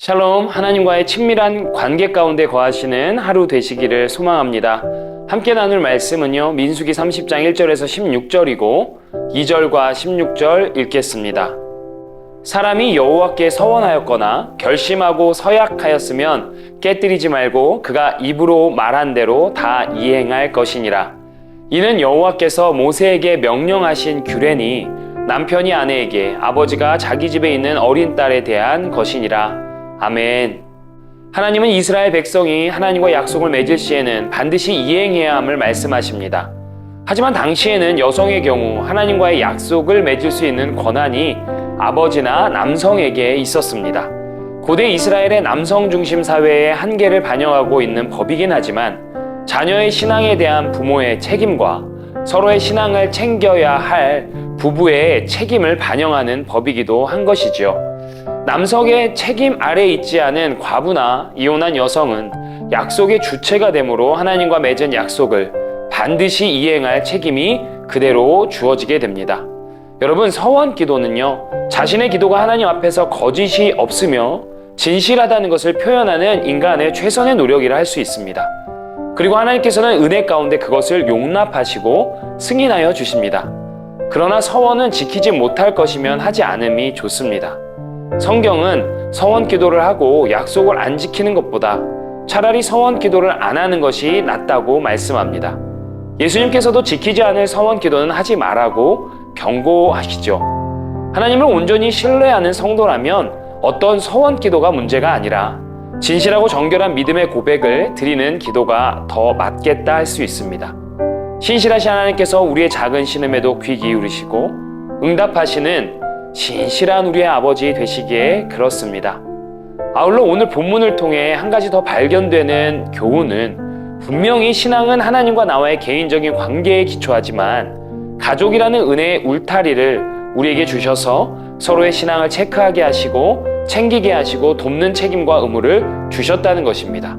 샬롬, 하나님과의 친밀한 관계 가운데 거하시는 하루 되시기를 소망합니다. 함께 나눌 말씀은요, 민수기 30장 1절에서 16절이고 2절과 16절 읽겠습니다. 사람이 여호와께 서원하였거나 결심하고 서약하였으면 깨뜨리지 말고 그가 입으로 말한 대로 다 이행할 것이니라. 이는 여호와께서 모세에게 명령하신 규례니 남편이 아내에게, 아버지가 자기 집에 있는 어린 딸에 대한 것이니라. 아멘. 하나님은 이스라엘 백성이 하나님과 약속을 맺을 시에는 반드시 이행해야 함을 말씀하십니다. 하지만 당시에는 여성의 경우 하나님과의 약속을 맺을 수 있는 권한이 아버지나 남성에게 있었습니다. 고대 이스라엘의 남성 중심 사회의 한계를 반영하고 있는 법이긴 하지만 자녀의 신앙에 대한 부모의 책임과 서로의 신앙을 챙겨야 할 부부의 책임을 반영하는 법이기도 한 것이지요. 남성의 책임 아래에 있지 않은 과부나 이혼한 여성은 약속의 주체가 되므로 하나님과 맺은 약속을 반드시 이행할 책임이 그대로 주어지게 됩니다. 여러분, 서원 기도는요, 자신의 기도가 하나님 앞에서 거짓이 없으며 진실하다는 것을 표현하는 인간의 최선의 노력이라 할 수 있습니다. 그리고 하나님께서는 은혜 가운데 그것을 용납하시고 승인하여 주십니다. 그러나 서원은 지키지 못할 것이면 하지 않음이 좋습니다. 성경은 서원 기도를 하고 약속을 안 지키는 것보다 차라리 서원 기도를 안 하는 것이 낫다고 말씀합니다. 예수님께서도 지키지 않을 서원 기도는 하지 말라고 경고하시죠. 하나님을 온전히 신뢰하는 성도라면 어떤 서원 기도가 문제가 아니라 진실하고 정결한 믿음의 고백을 드리는 기도가 더 맞겠다 할 수 있습니다. 신실하신 하나님께서 우리의 작은 신음에도 귀 기울이시고 응답하시는 신실한 우리의 아버지 되시기에 그렇습니다. 아울러 오늘 본문을 통해 한 가지 더 발견되는 교훈은 분명히 신앙은 하나님과 나와의 개인적인 관계에 기초하지만 가족이라는 은혜의 울타리를 우리에게 주셔서 서로의 신앙을 체크하게 하시고 챙기게 하시고 돕는 책임과 의무를 주셨다는 것입니다.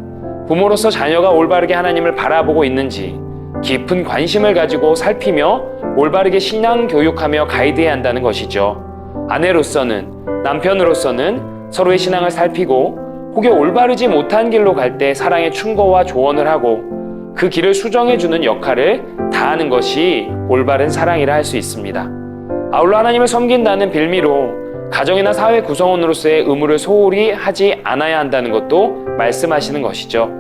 부모로서 자녀가 올바르게 하나님을 바라보고 있는지 깊은 관심을 가지고 살피며 올바르게 신앙 교육하며 가이드해야 한다는 것이죠. 아내로서는, 남편으로서는 서로의 신앙을 살피고 혹여 올바르지 못한 길로 갈 때 사랑의 충고와 조언을 하고 그 길을 수정해주는 역할을 다하는 것이 올바른 사랑이라 할 수 있습니다. 아울러 하나님을 섬긴다는 빌미로 가정이나 사회 구성원으로서의 의무를 소홀히 하지 않아야 한다는 것도 말씀하시는 것이죠.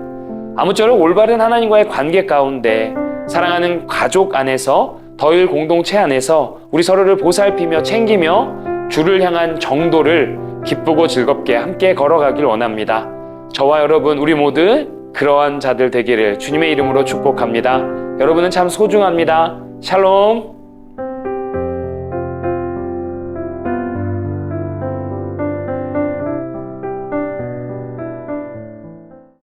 아무쪼록 올바른 하나님과의 관계 가운데 사랑하는 가족 안에서 더일 공동체 안에서 우리 서로를 보살피며 챙기며 주를 향한 정도를 기쁘고 즐겁게 함께 걸어가길 원합니다. 저와 여러분 우리 모두 그러한 자들 되기를 주님의 이름으로 축복합니다. 여러분은 참 소중합니다. 샬롬.